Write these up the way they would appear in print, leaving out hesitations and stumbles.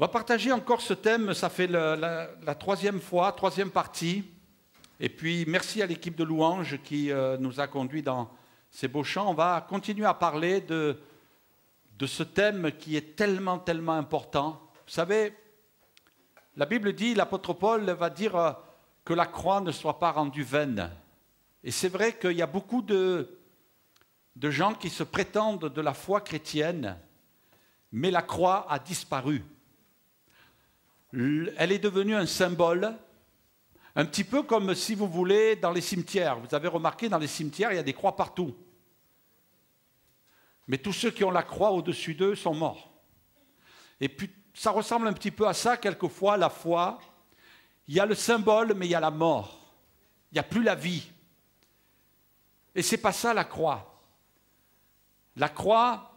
On va partager encore ce thème, ça fait la troisième fois, troisième partie. Et puis merci à l'équipe de louanges qui nous a conduits dans ces beaux chants. On va continuer à parler de ce thème qui est tellement, tellement important. Vous savez, la Bible dit, l'apôtre Paul va dire que la croix ne soit pas rendue vaine. Et c'est vrai qu'il y a beaucoup de gens qui se prétendent de la foi chrétienne, mais la croix a disparu. Elle est devenue un symbole, un petit peu comme, si vous voulez, dans les cimetières. Vous avez remarqué, dans les cimetières, il y a des croix partout. Mais tous ceux qui ont la croix au-dessus d'eux sont morts. Et puis, ça ressemble un petit peu à ça, quelquefois, la foi. Il y a le symbole, mais il y a la mort. Il n'y a plus la vie. Et ce n'est pas ça, la croix. La croix,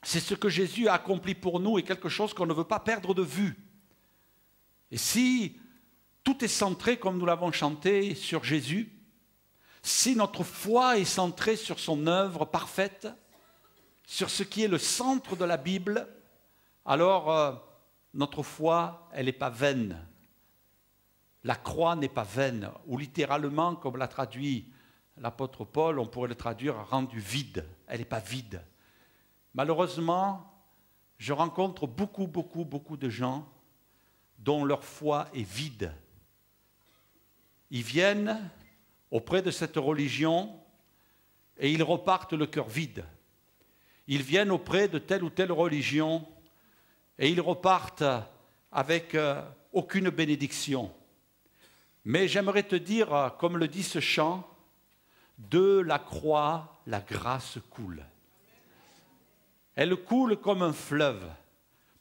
c'est ce que Jésus a accompli pour nous et quelque chose qu'on ne veut pas perdre de vue. Et si tout est centré, comme nous l'avons chanté, sur Jésus, si notre foi est centrée sur son œuvre parfaite, sur ce qui est le centre de la Bible, alors notre foi, elle n'est pas vaine. La croix n'est pas vaine, ou littéralement, comme l'a traduit l'apôtre Paul, on pourrait le traduire rendu vide. Elle n'est pas vide. Malheureusement, je rencontre beaucoup de gens dont leur foi est vide. Ils viennent auprès de cette religion et ils repartent le cœur vide. Ils viennent auprès de telle ou telle religion et ils repartent avec aucune bénédiction. Mais j'aimerais te dire, comme le dit ce chant, de la croix, la grâce coule. Elle coule comme un fleuve.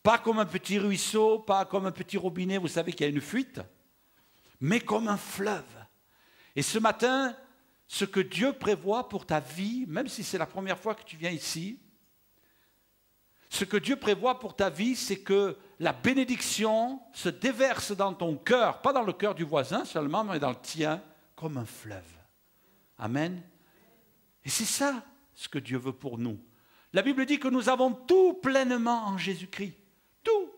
Pas comme un petit ruisseau, pas comme un petit robinet, vous savez qu'il y a une fuite, mais comme un fleuve. Et ce matin, ce que Dieu prévoit pour ta vie, même si c'est la première fois que tu viens ici, ce que Dieu prévoit pour ta vie, c'est que la bénédiction se déverse dans ton cœur, pas dans le cœur du voisin seulement, mais dans le tien, comme un fleuve. Amen. Et c'est ça ce que Dieu veut pour nous. La Bible dit que nous avons tout pleinement en Jésus-Christ. Tout.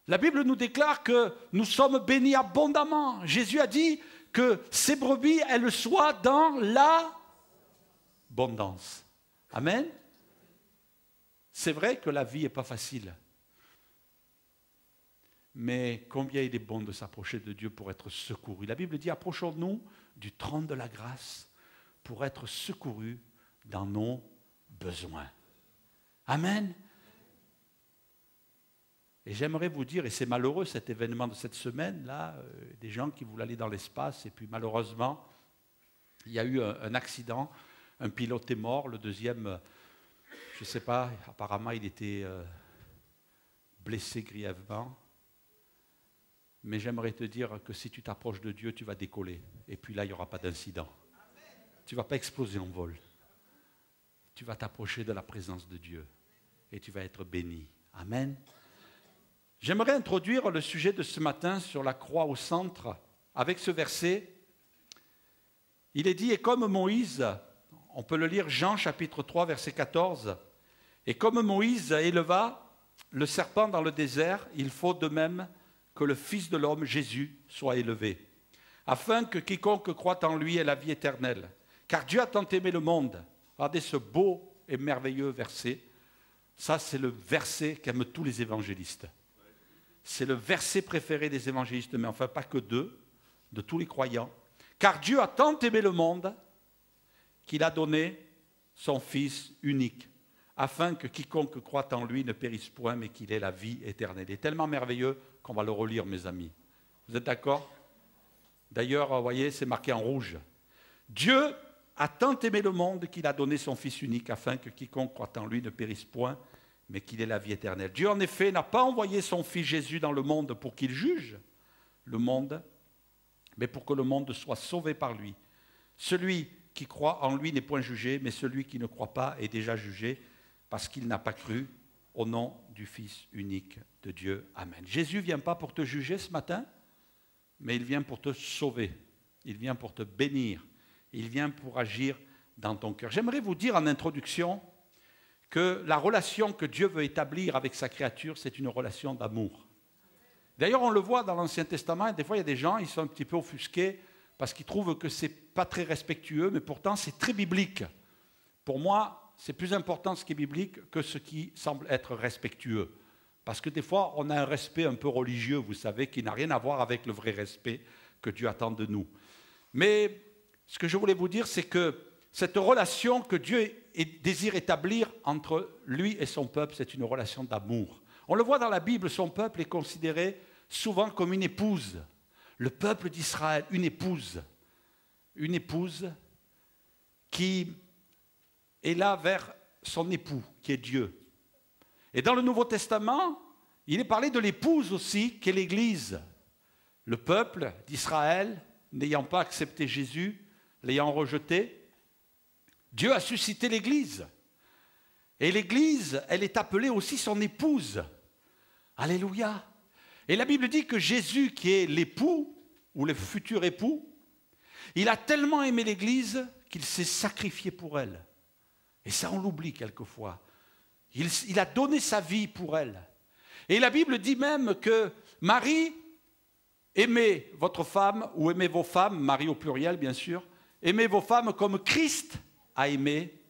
La Bible nous déclare que nous sommes bénis abondamment. Jésus a dit que ces brebis, elles soient dans l'abondance. Amen. C'est vrai que la vie n'est pas facile. Mais combien il est bon de s'approcher de Dieu pour être secouru. La Bible dit, approchons-nous du trône de la grâce pour être secourus dans nos besoins. Amen. Et j'aimerais vous dire, et c'est malheureux cet événement de cette semaine-là, des gens qui voulaient aller dans l'espace, et puis malheureusement, il y a eu un accident, un pilote est mort, le deuxième, je ne sais pas, apparemment il était blessé grièvement. Mais j'aimerais te dire que si tu t'approches de Dieu, tu vas décoller. Et puis là, il n'y aura pas d'incident. Tu ne vas pas exploser en vol. Tu vas t'approcher de la présence de Dieu. Et tu vas être béni. Amen. J'aimerais introduire le sujet de ce matin sur la croix au centre avec ce verset. Il est dit, et comme Moïse, on peut le lire Jean chapitre 3 verset 14, et comme Moïse éleva le serpent dans le désert, il faut de même que le Fils de l'homme, Jésus, soit élevé, afin que quiconque croit en lui ait la vie éternelle. Car Dieu a tant aimé le monde. Regardez ce beau et merveilleux verset. Ça, c'est le verset qu'aiment tous les évangélistes. C'est le verset préféré des évangélistes, mais enfin pas que d'eux, de tous les croyants. Car Dieu a tant aimé le monde qu'il a donné son Fils unique, afin que quiconque croit en lui ne périsse point, mais qu'il ait la vie éternelle. Il est tellement merveilleux qu'on va le relire, mes amis. Vous êtes d'accord? D'ailleurs, vous voyez, c'est marqué en rouge. Dieu a tant aimé le monde qu'il a donné son Fils unique, afin que quiconque croit en lui ne périsse point, mais qu'il ait la vie éternelle. Dieu, en effet, n'a pas envoyé son Fils Jésus dans le monde pour qu'il juge le monde, mais pour que le monde soit sauvé par lui. Celui qui croit en lui n'est point jugé, mais celui qui ne croit pas est déjà jugé, parce qu'il n'a pas cru au nom du Fils unique de Dieu. Amen. Jésus ne vient pas pour te juger ce matin, mais il vient pour te sauver. Il vient pour te bénir. Il vient pour agir dans ton cœur. J'aimerais vous dire en introduction que la relation que Dieu veut établir avec sa créature, c'est une relation d'amour. D'ailleurs, on le voit dans l'Ancien Testament, et des fois il y a des gens, ils sont un petit peu offusqués parce qu'ils trouvent que ce n'est pas très respectueux, mais pourtant c'est très biblique. Pour moi, c'est plus important ce qui est biblique que ce qui semble être respectueux. Parce que des fois, on a un respect un peu religieux, vous savez, qui n'a rien à voir avec le vrai respect que Dieu attend de nous. Mais ce que je voulais vous dire, c'est que cette relation que Dieu désire établir entre lui et son peuple, c'est une relation d'amour. On le voit dans la Bible, son peuple est considéré souvent comme une épouse. Le peuple d'Israël, une épouse qui est là vers son époux, qui est Dieu. Et dans le Nouveau Testament, il est parlé de l'épouse aussi, qui est l'Église. Le peuple d'Israël, n'ayant pas accepté Jésus, l'ayant rejeté, Dieu a suscité l'Église. Et l'Église, elle est appelée aussi son épouse. Alléluia. Et la Bible dit que Jésus, qui est l'époux, ou le futur époux, il a tellement aimé l'Église qu'il s'est sacrifié pour elle. Et ça, on l'oublie quelquefois. Il a donné sa vie pour elle. Et la Bible dit même que Marie, aimez votre femme, ou aimez vos femmes, Marie au pluriel bien sûr, aimez vos femmes comme Christ a aimé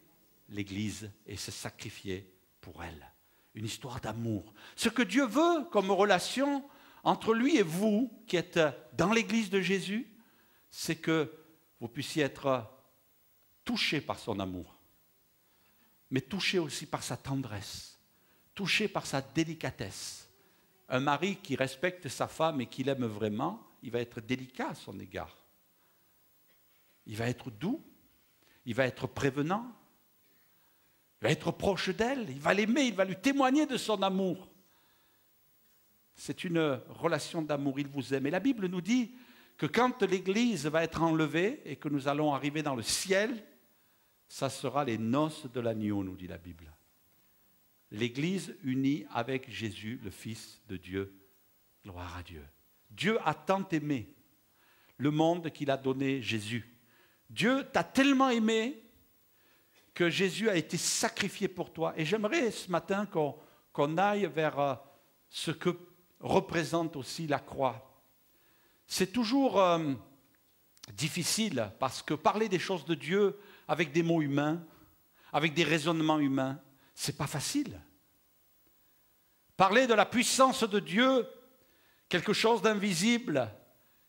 l'Église et s'est sacrifié pour elle. Une histoire d'amour. Ce que Dieu veut comme relation entre lui et vous, qui êtes dans l'Église de Jésus, c'est que vous puissiez être touchés par son amour, mais touchés aussi par sa tendresse, touchés par sa délicatesse. Un mari qui respecte sa femme et qui l'aime vraiment, il va être délicat à son égard. Il va être doux, il va être prévenant, il va être proche d'elle, il va l'aimer, il va lui témoigner de son amour. C'est une relation d'amour, il vous aime. Et la Bible nous dit que quand l'Église va être enlevée et que nous allons arriver dans le ciel, ça sera les noces de l'agneau, nous dit la Bible. L'Église unie avec Jésus, le Fils de Dieu. Gloire à Dieu. Dieu a tant aimé le monde qu'il a donné Jésus. Dieu t'a tellement aimé que Jésus a été sacrifié pour toi. Et j'aimerais ce matin qu'on aille vers ce que représente aussi la croix. C'est toujours difficile parce que parler des choses de Dieu avec des mots humains, avec des raisonnements humains, c'est pas facile. Parler de la puissance de Dieu, quelque chose d'invisible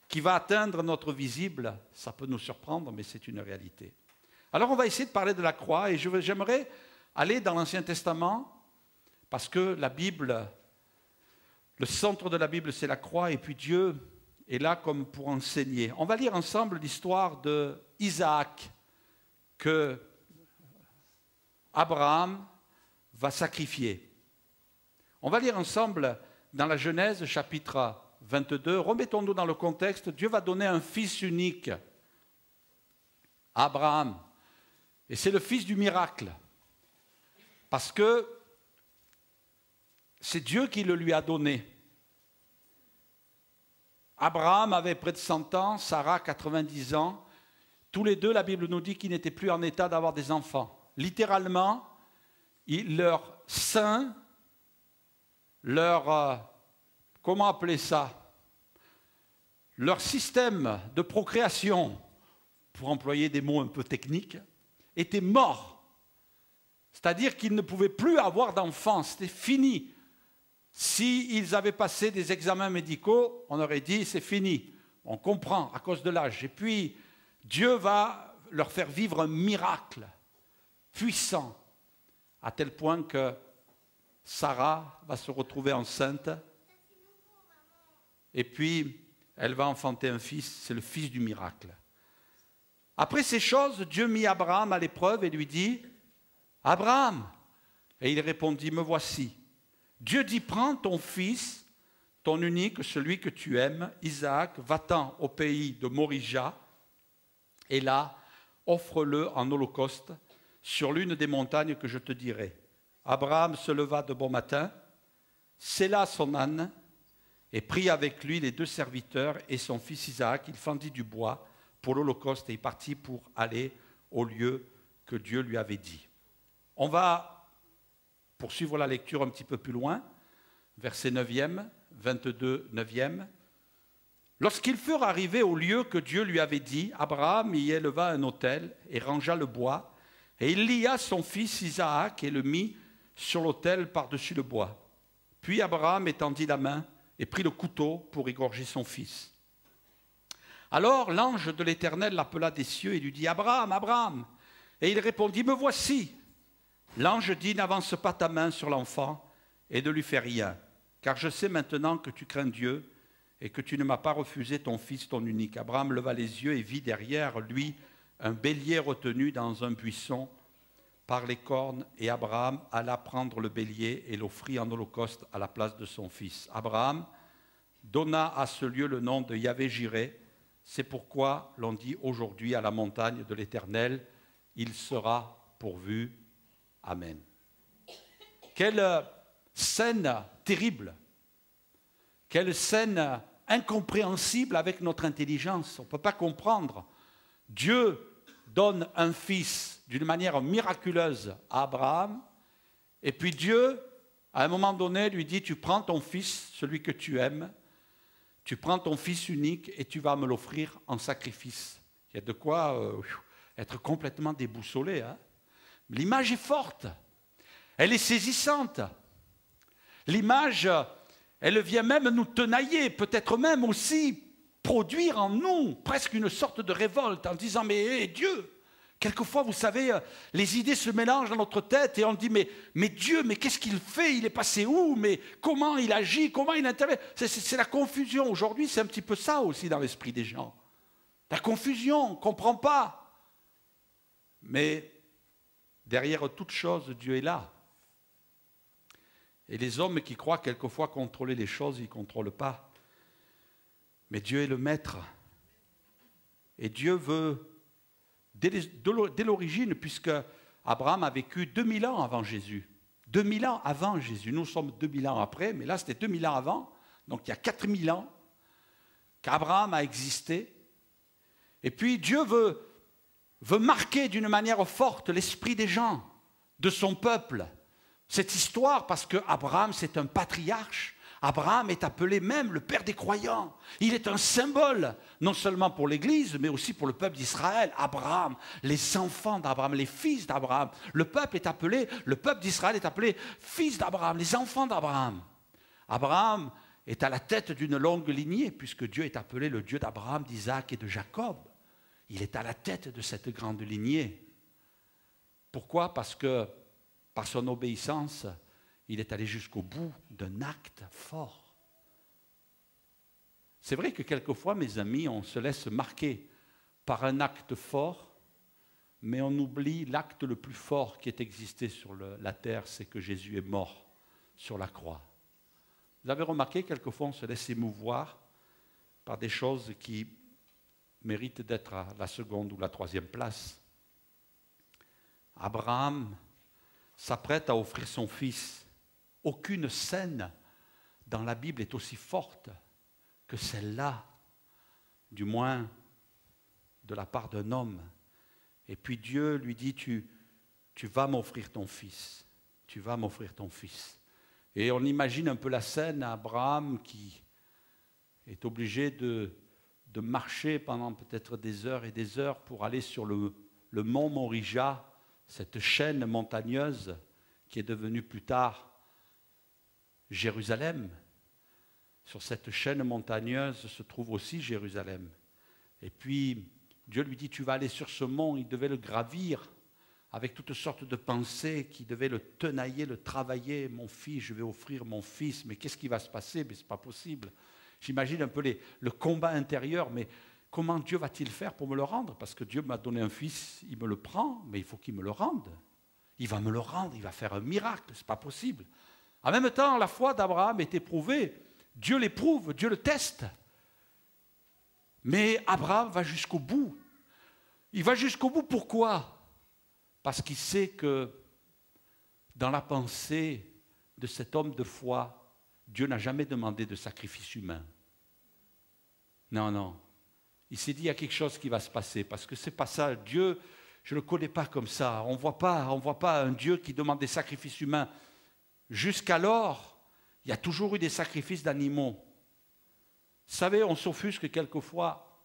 qui va atteindre notre visible, ça peut nous surprendre, mais c'est une réalité. Alors on va essayer de parler de la croix et j'aimerais aller dans l'Ancien Testament parce que la Bible, le centre de la Bible c'est la croix et puis Dieu est là comme pour enseigner. On va lire ensemble l'histoire d'Isaac que Abraham va sacrifier. On va lire ensemble dans la Genèse chapitre 22. Remettons-nous dans le contexte. Dieu va donner un fils unique à Abraham. Et c'est le fils du miracle. Parce que c'est Dieu qui le lui a donné. Abraham avait près de 100 ans, Sarah 90 ans. Tous les deux, la Bible nous dit qu'ils n'étaient plus en état d'avoir des enfants. Littéralement, leur sein, comment appeler ça? Leur système de procréation, pour employer des mots un peu techniques, était mort. C'est-à-dire qu'ils ne pouvaient plus avoir d'enfants, c'était fini. S'ils avaient passé des examens médicaux, on aurait dit c'est fini. On comprend à cause de l'âge. Et puis, Dieu va leur faire vivre un miracle puissant, à tel point que Sarah va se retrouver enceinte. Et puis, elle va enfanter un fils, c'est le fils du miracle. Après ces choses, Dieu mit Abraham à l'épreuve et lui dit, « Abraham !» Et il répondit, « Me voici. » Dieu dit, « Prends ton fils, ton unique, celui que tu aimes, Isaac, va-t'en au pays de Morija, et là, offre-le en holocauste sur l'une des montagnes que je te dirai. » Abraham se leva de bon matin, sella son âne, et prit avec lui les 2 serviteurs et son fils Isaac. Il fendit du bois pour l'holocauste et il partit pour aller au lieu que Dieu lui avait dit. On va Pour suivre la lecture un petit peu plus loin, verset 9e, 22, 9e. Lorsqu'ils furent arrivés au lieu que Dieu lui avait dit, Abraham y éleva un autel et rangea le bois, et il lia son fils Isaac et le mit sur l'autel par-dessus le bois. Puis Abraham étendit la main et prit le couteau pour égorger son fils. Alors l'ange de l'Éternel l'appela des cieux et lui dit, Abraham, Abraham. Et il répondit, me voici. L'ange dit, n'avance pas ta main sur l'enfant et ne lui fais rien, car je sais maintenant que tu crains Dieu et que tu ne m'as pas refusé ton fils, ton unique. Abraham leva les yeux et vit derrière lui un bélier retenu dans un buisson par les cornes, et Abraham alla prendre le bélier et l'offrit en holocauste à la place de son fils. Abraham donna à ce lieu le nom de Yahvé-Jiré. C'est pourquoi l'on dit aujourd'hui à la montagne de l'Éternel, il sera pourvu. Amen. Quelle scène terrible, quelle scène incompréhensible avec notre intelligence. On ne peut pas comprendre. Dieu donne un fils d'une manière miraculeuse à Abraham, et puis Dieu, à un moment donné, lui dit, tu prends ton fils, celui que tu aimes, tu prends ton fils unique et tu vas me l'offrir en sacrifice. Il y a de quoi être complètement déboussolé. Hein? L'image est forte, elle est saisissante. L'image, elle vient même nous tenailler, peut-être même aussi produire en nous presque une sorte de révolte en disant, mais Dieu, quelquefois, vous savez, les idées se mélangent dans notre tête et on dit, mais Dieu, mais qu'est-ce qu'il fait? Il est passé où? Mais comment il agit? Comment il intervient? C'est la confusion. Aujourd'hui, c'est un petit peu ça aussi dans l'esprit des gens. La confusion, on ne comprend pas. Mais derrière toute chose, Dieu est là. Et les hommes qui croient quelquefois contrôler les choses, ils ne contrôlent pas. Mais Dieu est le maître. Et Dieu veut, dès l'origine, puisque Abraham a vécu 2000 ans avant Jésus. 2000 ans avant Jésus. Nous sommes 2000 ans après, mais là c'était 2000 ans avant. Donc il y a 4000 ans qu'Abraham a existé. Et puis Dieu veut marquer d'une manière forte l'esprit des gens, de son peuple. Cette histoire, parce que Abraham c'est un patriarche. Abraham est appelé même le père des croyants. Il est un symbole, non seulement pour l'Église, mais aussi pour le peuple d'Israël. Abraham, les enfants d'Abraham, les fils d'Abraham. Le peuple d'Israël est appelé fils d'Abraham, les enfants d'Abraham. Abraham est à la tête d'une longue lignée, puisque Dieu est appelé le Dieu d'Abraham, d'Isaac et de Jacob. Il est à la tête de cette grande lignée. Pourquoi? Parce que, par son obéissance, il est allé jusqu'au bout d'un acte fort. C'est vrai que quelquefois, mes amis, on se laisse marquer par un acte fort, mais on oublie l'acte le plus fort qui ait existé sur la terre, c'est que Jésus est mort sur la croix. Vous avez remarqué, quelquefois, on se laisse émouvoir par des choses qui méritent d'être à la seconde ou la troisième place. Abraham s'apprête à offrir son fils. Aucune scène dans la Bible est aussi forte que celle-là, du moins de la part d'un homme. Et puis Dieu lui dit, tu vas m'offrir ton fils, tu vas m'offrir ton fils. Et on imagine un peu la scène, Abraham qui est obligé de marcher pendant peut-être des heures et des heures pour aller sur le mont Morija, cette chaîne montagneuse qui est devenue plus tard Jérusalem. Sur cette chaîne montagneuse se trouve aussi Jérusalem. Et puis, Dieu lui dit, tu vas aller sur ce mont. Il devait le gravir avec toutes sortes de pensées qui devaient le tenailler, le travailler. Mon fils, je vais offrir mon fils. Mais qu'est-ce qui va se passer? Mais ce n'est pas possible. J'imagine un peu le combat intérieur. Mais comment Dieu va-t-il faire pour me le rendre? Parce que Dieu m'a donné un fils, il me le prend, mais il faut qu'il me le rende. Il va me le rendre, il va faire un miracle. Ce n'est pas possible. En même temps, la foi d'Abraham est éprouvée. Dieu l'éprouve, Dieu le teste. Mais Abraham va jusqu'au bout. Il va jusqu'au bout, pourquoi? Parce qu'il sait que dans la pensée de cet homme de foi, Dieu n'a jamais demandé de sacrifice humain. Non, non. Il s'est dit, il y a quelque chose qui va se passer, parce que ce n'est pas ça. Dieu, je ne le connais pas comme ça. On ne voit pas un Dieu qui demande des sacrifices humains. Jusqu'alors, il y a toujours eu des sacrifices d'animaux. Vous savez, on s'offusque quelquefois.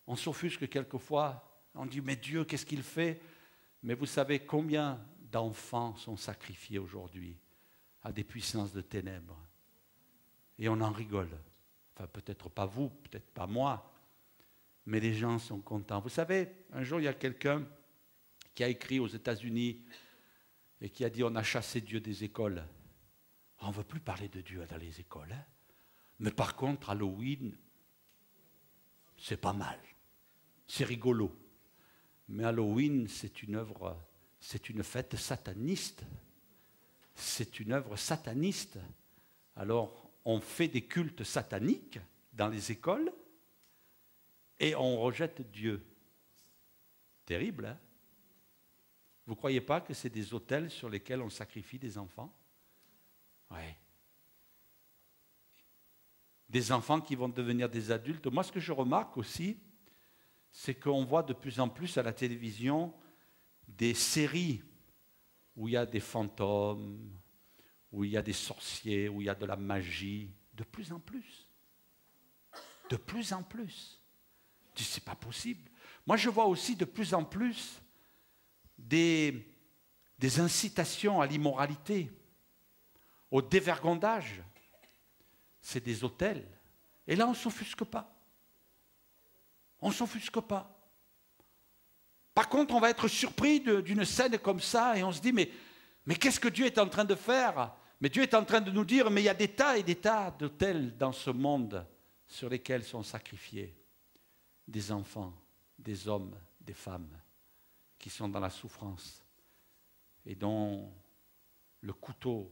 On s'offusque quelquefois. On dit, mais Dieu, qu'est-ce qu'il fait? Mais vous savez combien d'enfants sont sacrifiés aujourd'hui à des puissances de ténèbres? Et on en rigole. Enfin, peut-être pas vous, peut-être pas moi, mais les gens sont contents. Vous savez, un jour, il y a quelqu'un qui a écrit aux États-Unis et qui a dit, on a chassé Dieu des écoles. On ne veut plus parler de Dieu dans les écoles. Hein? Mais par contre, Halloween, c'est pas mal. C'est rigolo. Mais Halloween, c'est une œuvre, c'est une fête sataniste. C'est une œuvre sataniste. Alors, on fait des cultes sataniques dans les écoles et on rejette Dieu. Terrible, hein? Vous ne croyez pas que c'est des autels sur lesquels on sacrifie des enfants? Oui. Des enfants qui vont devenir des adultes. Moi, ce que je remarque aussi, c'est qu'on voit de plus en plus à la télévision des séries où il y a des fantômes, où il y a des sorciers, où il y a de la magie, de plus en plus. De plus en plus. Je dis, c'est pas possible. Moi, je vois aussi de plus en plus des incitations à l'immoralité, au dévergondage. C'est des autels. Et là, on ne s'offusque pas. On ne s'offusque pas. Par contre, on va être surpris d'une scène comme ça et on se dit, mais qu'est-ce que Dieu est en train de faire? Mais Dieu est en train de nous dire, mais il y a des tas et des tas d'autels dans ce monde sur lesquels sont sacrifiés des enfants, des hommes, des femmes qui sont dans la souffrance et dont le couteau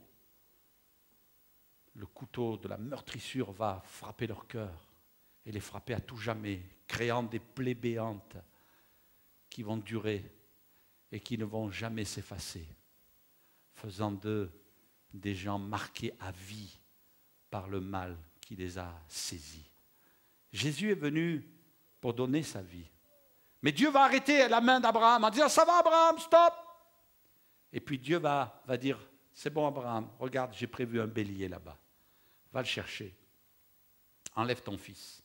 de la meurtrissure va frapper leur cœur et les frapper à tout jamais, créant des plaies béantes qui vont durer et qui ne vont jamais s'effacer, faisant d'eux des gens marqués à vie par le mal qui les a saisis. Jésus est venu pour donner sa vie. Mais Dieu va arrêter la main d'Abraham en disant, ça va Abraham, stop! Et puis Dieu va dire, c'est bon Abraham, regarde, j'ai prévu un bélier là-bas. Va le chercher. Enlève ton fils.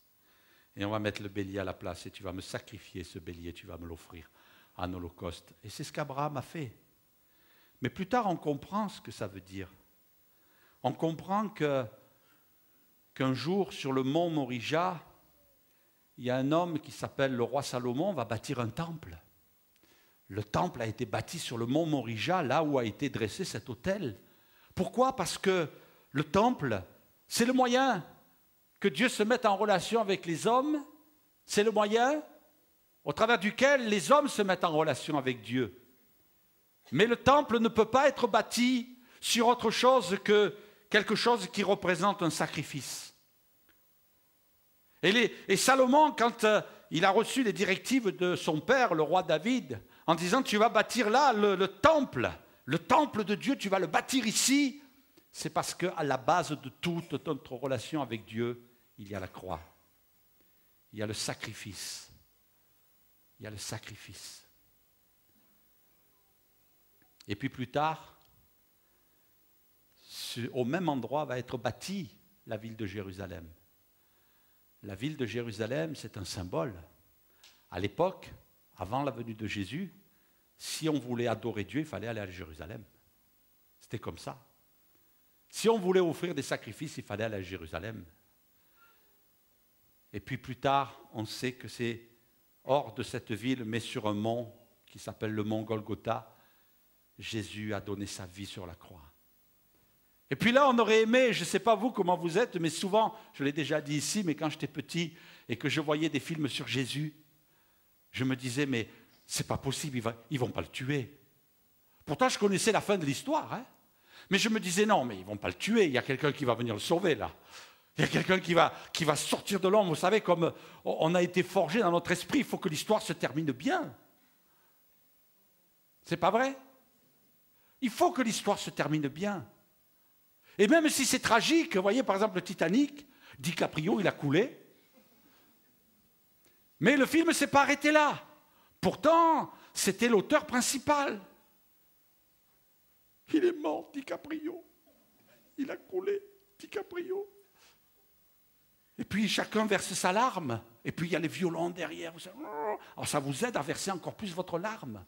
Et on va mettre le bélier à la place et tu vas me sacrifier ce bélier, tu vas me l'offrir en holocauste. Et c'est ce qu'Abraham a fait. Mais plus tard, on comprend ce que ça veut dire. On comprend qu'un jour, sur le mont Morija, il y a un homme qui s'appelle le roi Salomon, va bâtir un temple. Le temple a été bâti sur le mont Morija, là où a été dressé cet autel. Pourquoi? Parce que le temple, c'est le moyen que Dieu se mette en relation avec les hommes. C'est le moyen au travers duquel les hommes se mettent en relation avec Dieu. Mais le temple ne peut pas être bâti sur autre chose que quelque chose qui représente un sacrifice. Et Salomon, quand il a reçu les directives de son père, le roi David, en disant, tu vas bâtir là le temple de Dieu, tu vas le bâtir ici, c'est parce qu'à la base de toute notre relation avec Dieu, il y a la croix, il y a le sacrifice, il y a le sacrifice. Et puis plus tard, au même endroit va être bâtie la ville de Jérusalem. La ville de Jérusalem, c'est un symbole. À l'époque, avant la venue de Jésus, si on voulait adorer Dieu, il fallait aller à Jérusalem. C'était comme ça. Si on voulait offrir des sacrifices, il fallait aller à Jérusalem. Et puis plus tard, on sait que c'est hors de cette ville, mais sur un mont qui s'appelle le mont Golgotha, Jésus a donné sa vie sur la croix. Et puis là, on aurait aimé, je ne sais pas vous comment vous êtes, mais souvent, je l'ai déjà dit ici, mais quand j'étais petit et que je voyais des films sur Jésus, je me disais, mais c'est pas possible, ils ne vont pas le tuer. Pourtant, je connaissais la fin de l'histoire, hein. Mais je me disais, non, mais ils ne vont pas le tuer, il y a quelqu'un qui va venir le sauver, là. Il y a quelqu'un qui va sortir de l'ombre. Vous savez, comme on a été forgé dans notre esprit, il faut que l'histoire se termine bien. C'est pas vrai? Il faut que l'histoire se termine bien. Et même si c'est tragique, vous voyez, par exemple, le Titanic, DiCaprio, il a coulé. Mais le film ne s'est pas arrêté là. Pourtant, c'était l'auteur principal. Il est mort, DiCaprio. Il a coulé, DiCaprio. Et puis chacun verse sa larme. Et puis il y a les violons derrière. Alors ça vous aide à verser encore plus votre larme.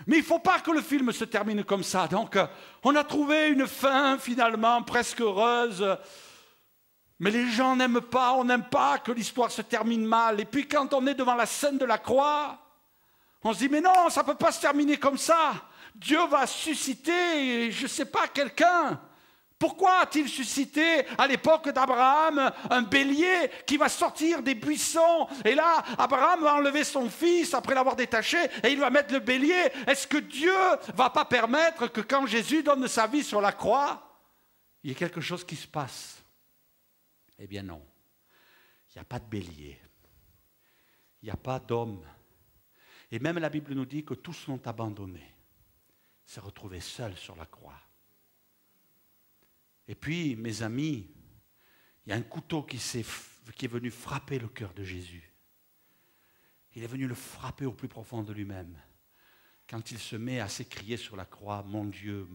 Mais il ne faut pas que le film se termine comme ça. Donc on a trouvé une fin finalement presque heureuse. Mais les gens n'aiment pas, on n'aime pas que l'histoire se termine mal. Et puis quand on est devant la scène de la croix, on se dit mais non, ça ne peut pas se terminer comme ça. Dieu va susciter, je ne sais pas, quelqu'un. Pourquoi a-t-il suscité à l'époque d'Abraham un bélier qui va sortir des buissons? Et là, Abraham va enlever son fils après l'avoir détaché et il va mettre le bélier. Est-ce que Dieu ne va pas permettre que quand Jésus donne sa vie sur la croix, il y ait quelque chose qui se passe? Eh bien non. Il n'y a pas de bélier. Il n'y a pas d'homme. Et même la Bible nous dit que tous l'ont abandonné. S'est retrouvé seul sur la croix. Et puis, mes amis, il y a un couteau qui est venu frapper le cœur de Jésus. Il est venu le frapper au plus profond de lui-même. Quand il se met à s'écrier sur la croix, mon Dieu,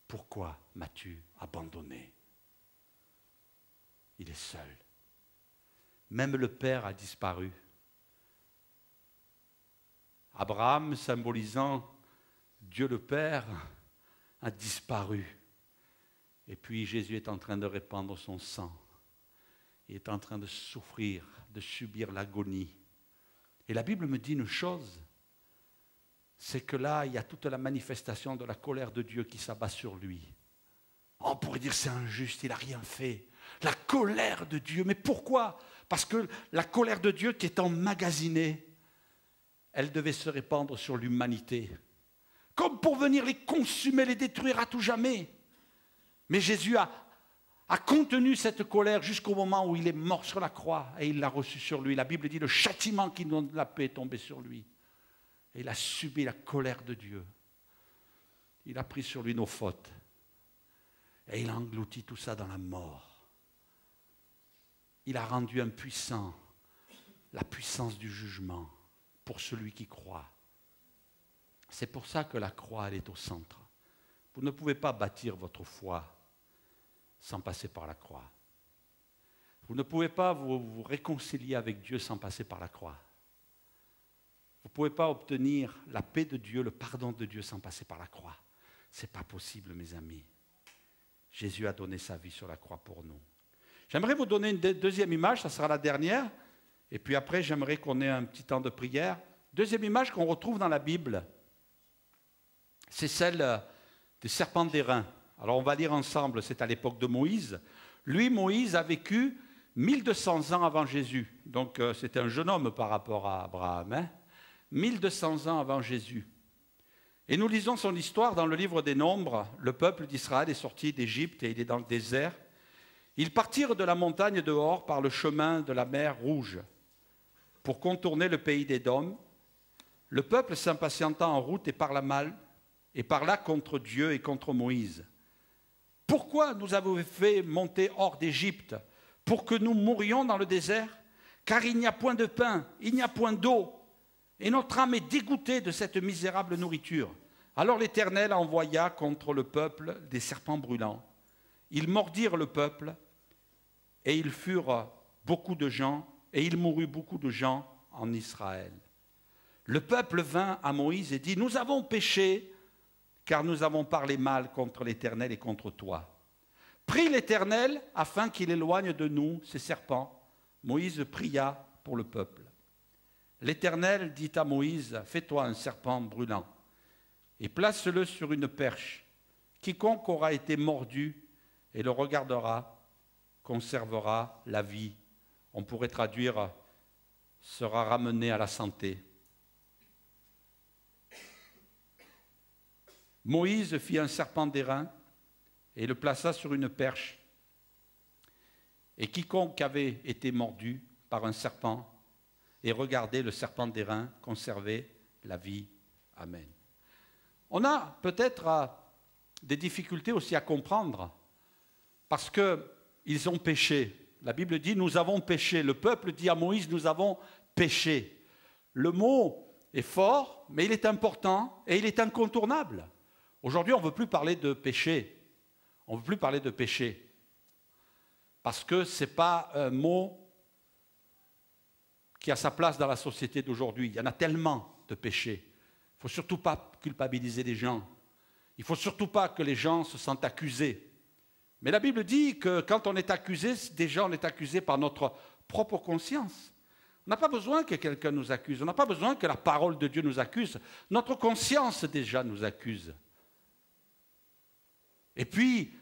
pourquoi m'as-tu abandonné? Il est seul. Même le Père a disparu. Abraham, symbolisant Dieu le Père, a disparu. Et puis Jésus est en train de répandre son sang. Il est en train de souffrir, de subir l'agonie. Et la Bible me dit une chose, c'est que là, il y a toute la manifestation de la colère de Dieu qui s'abat sur lui. On pourrait dire c'est injuste, il n'a rien fait. La colère de Dieu, mais pourquoi? Parce que la colère de Dieu qui est emmagasinée, elle devait se répandre sur l'humanité. Comme pour venir les consumer, les détruire à tout jamais. Mais Jésus a contenu cette colère jusqu'au moment où il est mort sur la croix et il l'a reçu sur lui. La Bible dit le châtiment qui donne la paix est tombé sur lui. Et il a subi la colère de Dieu. Il a pris sur lui nos fautes. Et il a englouti tout ça dans la mort. Il a rendu impuissant la puissance du jugement pour celui qui croit. C'est pour ça que la croix, elle est au centre. Vous ne pouvez pas bâtir votre foi sans passer par la croix. Vous ne pouvez pas vous réconcilier avec Dieu sans passer par la croix. Vous ne pouvez pas obtenir la paix de Dieu, le pardon de Dieu sans passer par la croix. Ce n'est pas possible, mes amis. Jésus a donné sa vie sur la croix pour nous. J'aimerais vous donner une deuxième image, ça sera la dernière. Et puis après, j'aimerais qu'on ait un petit temps de prière. Deuxième image qu'on retrouve dans la Bible, c'est celle des serpents d'airain. Alors on va lire ensemble, c'est à l'époque de Moïse. Lui, Moïse, a vécu 1200 ans avant Jésus. Donc c'était un jeune homme par rapport à Abraham. 1200 ans avant Jésus. Et nous lisons son histoire dans le livre des Nombres. Le peuple d'Israël est sorti d'Égypte et il est dans le désert. Ils partirent de la montagne de Hor par le chemin de la mer Rouge pour contourner le pays d'Édom. Le peuple s'impatientant en route et parla mal, et parla contre Dieu et contre Moïse. Pourquoi nous avez fait monter hors d'Égypte pour que nous mourions dans le désert? Car il n'y a point de pain, il n'y a point d'eau, et notre âme est dégoûtée de cette misérable nourriture. Alors l'Éternel envoya contre le peuple des serpents brûlants. Ils mordirent le peuple, et ils furent beaucoup de gens, et il mourut beaucoup de gens en Israël. Le peuple vint à Moïse et dit, nous avons péché, car nous avons parlé mal contre l'Éternel et contre toi. Prie l'Éternel afin qu'il éloigne de nous ces serpents. Moïse pria pour le peuple. L'Éternel dit à Moïse, fais-toi un serpent brûlant et place-le sur une perche. Quiconque aura été mordu et le regardera conservera la vie. On pourrait traduire, sera ramené à la santé. Moïse fit un serpent d'airain et le plaça sur une perche. Et quiconque avait été mordu par un serpent et regardait le serpent d'airain conservait la vie. Amen. On a peut-être des difficultés aussi à comprendre parce qu'ils ont péché. La Bible dit, nous avons péché. Le peuple dit à Moïse, nous avons péché. Le mot est fort, mais il est important et il est incontournable. Aujourd'hui, on ne veut plus parler de péché. On ne veut plus parler de péché. Parce que ce n'est pas un mot qui a sa place dans la société d'aujourd'hui. Il y en a tellement de péchés. Il ne faut surtout pas culpabiliser les gens. Il ne faut surtout pas que les gens se sentent accusés. Mais la Bible dit que quand on est accusé, déjà on est accusé par notre propre conscience. On n'a pas besoin que quelqu'un nous accuse. On n'a pas besoin que la parole de Dieu nous accuse. Notre conscience déjà nous accuse. Et puis,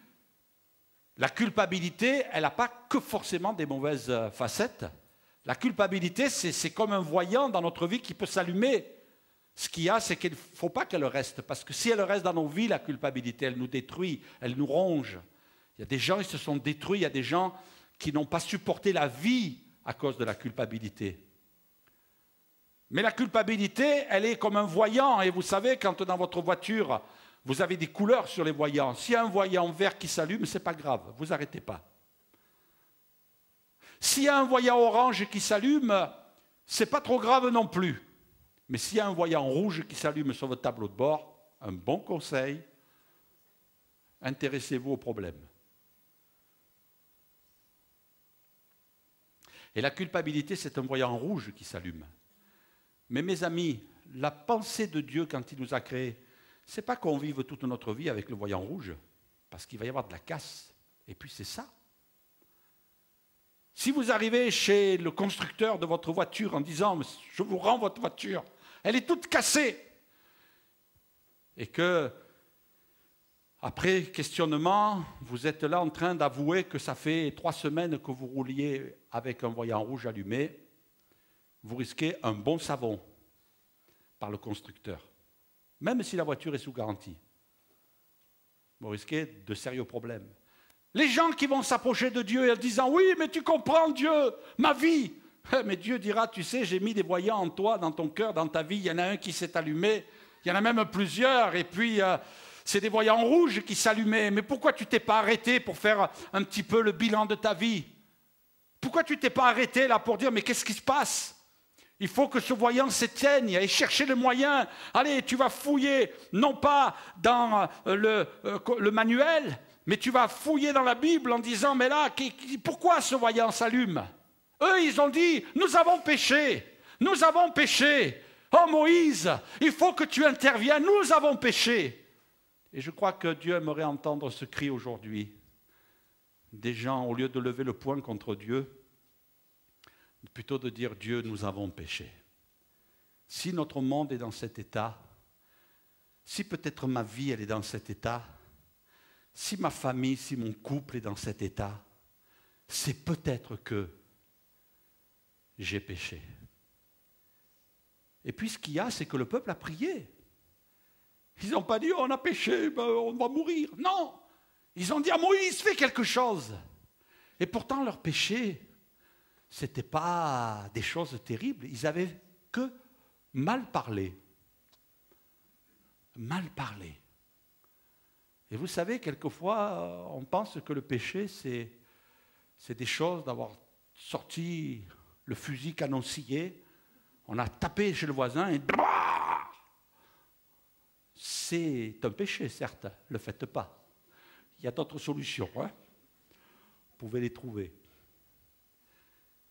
la culpabilité, elle n'a pas que forcément des mauvaises facettes. La culpabilité, c'est comme un voyant dans notre vie qui peut s'allumer. Ce qu'il y a, c'est qu'il ne faut pas qu'elle reste. Parce que si elle reste dans nos vies, la culpabilité, elle nous détruit, elle nous ronge. Il y a des gens qui se sont détruits, il y a des gens qui n'ont pas supporté la vie à cause de la culpabilité. Mais la culpabilité, elle est comme un voyant. Et vous savez, quand dans votre voiture, vous avez des couleurs sur les voyants. S'il y a un voyant vert qui s'allume, ce n'est pas grave, vous n'arrêtez pas. S'il y a un voyant orange qui s'allume, ce n'est pas trop grave non plus. Mais s'il y a un voyant rouge qui s'allume sur votre tableau de bord, un bon conseil, intéressez-vous au problème. Et la culpabilité, c'est un voyant rouge qui s'allume. Mais mes amis, la pensée de Dieu quand il nous a créés, ce n'est pas qu'on vive toute notre vie avec le voyant rouge, parce qu'il va y avoir de la casse. Et puis c'est ça. Si vous arrivez chez le constructeur de votre voiture en disant « je vous rends votre voiture », elle est toute cassée. Et que, après questionnement, vous êtes là en train d'avouer que ça fait 3 semaines que vous rouliez avec un voyant rouge allumé, vous risquez un bon savon par le constructeur. Même si la voiture est sous garantie, vous risquez de sérieux problèmes. Les gens qui vont s'approcher de Dieu en disant « oui, mais tu comprends Dieu, ma vie ». Mais Dieu dira « tu sais, j'ai mis des voyants en toi, dans ton cœur, dans ta vie, il y en a un qui s'est allumé, il y en a même plusieurs, et puis c'est des voyants rouges qui s'allumaient. Mais pourquoi tu t'es pas arrêté pour faire un petit peu le bilan de ta vie? Pourquoi tu t'es pas arrêté là pour dire « mais qu'est-ce qui se passe ?» Il faut que ce voyant s'éteigne et chercher le moyen. Allez, tu vas fouiller, non pas dans le manuel, mais tu vas fouiller dans la Bible en disant, mais là, pourquoi ce voyant s'allume? Eux, ils ont dit, nous avons péché, nous avons péché. Oh Moïse, il faut que tu interviennes, nous avons péché. Et je crois que Dieu aimerait entendre ce cri aujourd'hui. Des gens, au lieu de lever le poing contre Dieu, plutôt de dire, Dieu, nous avons péché. Si notre monde est dans cet état, si peut-être ma vie, elle est dans cet état, si ma famille, si mon couple est dans cet état, c'est peut-être que j'ai péché. Et puis ce qu'il y a, c'est que le peuple a prié. Ils n'ont pas dit, on a péché, ben, on va mourir. Non, ils ont dit à Moïse, fais quelque chose. Et pourtant, leur péché, ce n'était pas des choses terribles. Ils n'avaient que mal parlé. Mal parlé. Et vous savez, quelquefois, on pense que le péché, c'est des choses d'avoir sorti le fusil canoncillé, on a tapé chez le voisin et... C'est un péché, certes, ne le faites pas. Il y a d'autres solutions, hein? Vous pouvez les trouver.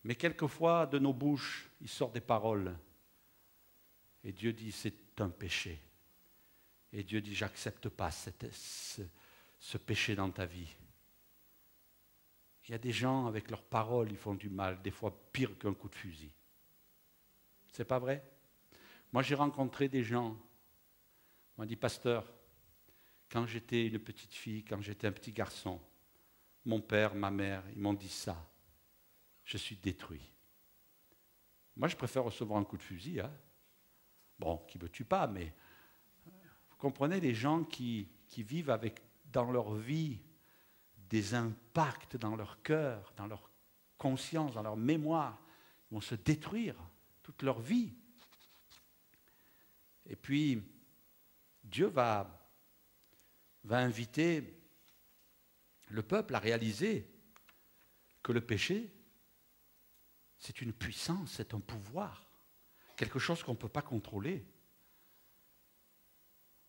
Mais quelquefois, de nos bouches, il sort des paroles. Et Dieu dit, c'est un péché. Et Dieu dit, j'accepte pas ce péché dans ta vie. Il y a des gens, avec leurs paroles, ils font du mal, des fois pire qu'un coup de fusil. C'est pas vrai? Moi, j'ai rencontré des gens, on m'a dit, pasteur, quand j'étais une petite fille, quand j'étais un petit garçon, mon père, ma mère, ils m'ont dit ça. Je suis détruit. Moi, je préfère recevoir un coup de fusil. Hein. Bon, qui ne me tue pas, mais vous comprenez, les gens qui vivent avec, dans leur vie, des impacts dans leur cœur, dans leur conscience, dans leur mémoire, ils vont se détruire toute leur vie. Et puis, Dieu va inviter le peuple à réaliser que le péché, c'est une puissance, c'est un pouvoir, quelque chose qu'on ne peut pas contrôler.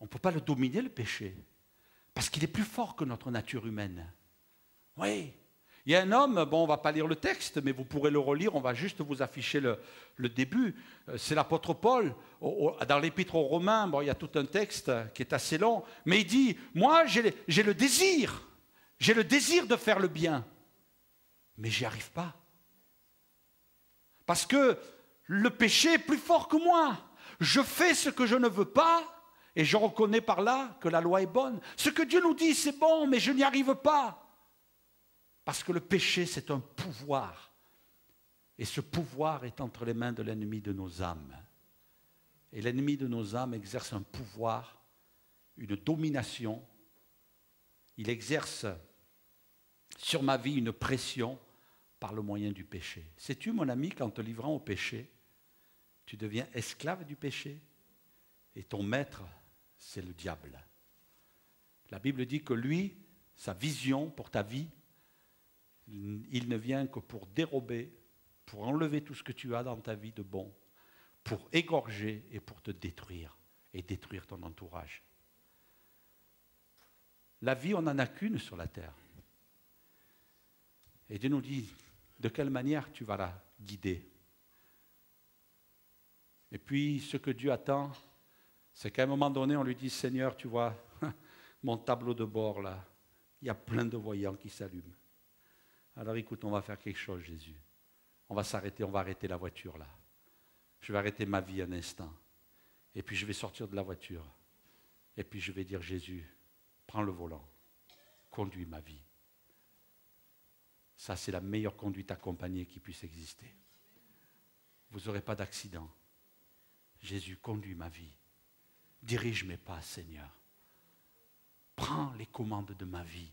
On ne peut pas le dominer, le péché, parce qu'il est plus fort que notre nature humaine. Oui. Il y a un homme, bon, on ne va pas lire le texte, mais vous pourrez le relire, on va juste vous afficher le début. C'est l'apôtre Paul, dans l'épître aux Romains, bon, il y a tout un texte qui est assez long, mais il dit, moi j'ai le désir de faire le bien, mais j'y arrive pas. Parce que le péché est plus fort que moi. Je fais ce que je ne veux pas, et je reconnais par là que la loi est bonne. Ce que Dieu nous dit, c'est bon, mais je n'y arrive pas. Parce que le péché, c'est un pouvoir. Et ce pouvoir est entre les mains de l'ennemi de nos âmes. Et l'ennemi de nos âmes exerce un pouvoir, une domination. Il exerce sur ma vie une pression par le moyen du péché. Sais-tu, mon ami, qu'en te livrant au péché, tu deviens esclave du péché et ton maître, c'est le diable. La Bible dit que lui, sa vision pour ta vie, il ne vient que pour dérober, pour enlever tout ce que tu as dans ta vie de bon, pour égorger et pour te détruire et détruire ton entourage. La vie, on n'en a qu'une sur la terre. Et Dieu nous dit, de quelle manière tu vas la guider? Et puis, ce que Dieu attend, c'est qu'à un moment donné, on lui dit, Seigneur, tu vois, mon tableau de bord là, il y a plein de voyants qui s'allument. Alors écoute, on va faire quelque chose, Jésus. On va s'arrêter, on va arrêter la voiture là. Je vais arrêter ma vie un instant. Et puis je vais sortir de la voiture. Et puis je vais dire, Jésus, prends le volant, conduis ma vie. Ça, c'est la meilleure conduite accompagnée qui puisse exister. Vous n'aurez pas d'accident. Jésus, conduis ma vie. Dirige mes pas, Seigneur. Prends les commandes de ma vie.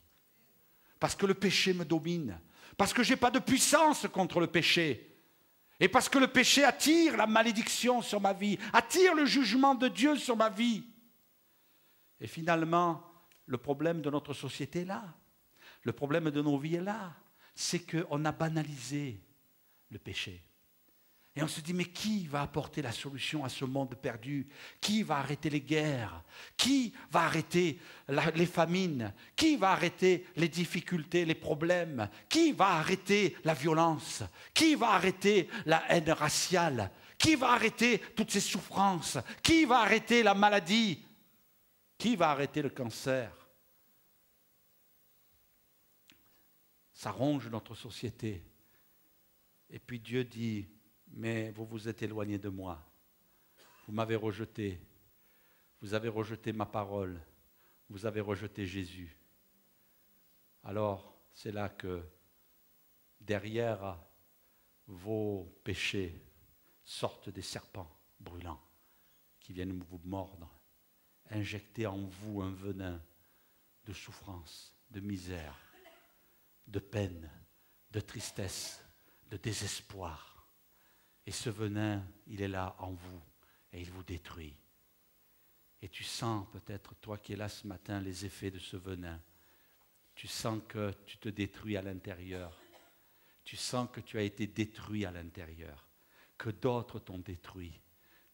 Parce que le péché me domine. Parce que je n'ai pas de puissance contre le péché. Et parce que le péché attire la malédiction sur ma vie, attire le jugement de Dieu sur ma vie. Et finalement, le problème de notre société est là. Le problème de nos vies est là. C'est qu'on a banalisé le péché. Et on se dit, mais qui va apporter la solution à ce monde perdu? Qui va arrêter les guerres? Qui va arrêter les famines? Qui va arrêter les difficultés, les problèmes? Qui va arrêter la violence? Qui va arrêter la haine raciale? Qui va arrêter toutes ces souffrances? Qui va arrêter la maladie? Qui va arrêter le cancer? Ça ronge notre société. Et puis Dieu dit, mais vous vous êtes éloigné de moi. Vous m'avez rejeté. Vous avez rejeté ma parole. Vous avez rejeté Jésus. Alors, c'est là que derrière vos péchés sortent des serpents brûlants qui viennent vous mordre, injecter en vous un venin de souffrance, de misère, de peine, de tristesse, de désespoir. Et ce venin, il est là en vous et il vous détruit. Et tu sens peut-être, toi qui es là ce matin, les effets de ce venin. Tu sens que tu te détruis à l'intérieur. Tu sens que tu as été détruit à l'intérieur, que d'autres t'ont détruit.